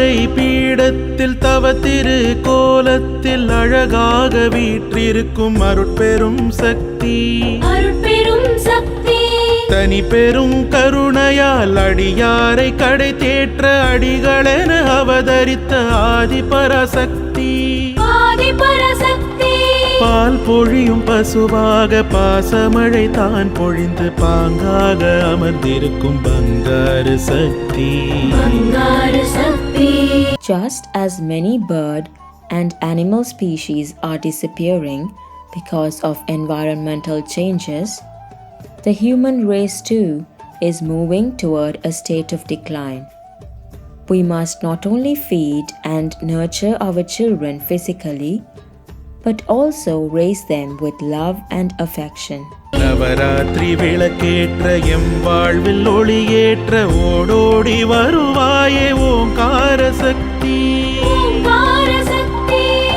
தாமரை பீடத்தில் தவத்திரு கோலத்தில் அழகாக வீற்றிருக்கும் அருட்பெரும் சக்தி தனி பெரும் கருணையால் அடியாரை கடை தேற்ற அடிகளென அவதரித்த ஆதிபராசக்தி பால் பொழியும் பசுவாக பாசமழை தான் பொழிந்து பாங்காக அமர்ந்திருக்கும் பங்காரு சக்தி. Just as many bird and animal species are disappearing because of environmental changes, the human race too is moving toward a state of decline. We must not only feed and nurture our children physically, but also raise them with love and affection. Navaratri விளக்கேற்ற M வாழ்வில் ஒளியேற்ற ஓடோடி வருவாயே ஓங்கார சக்தி.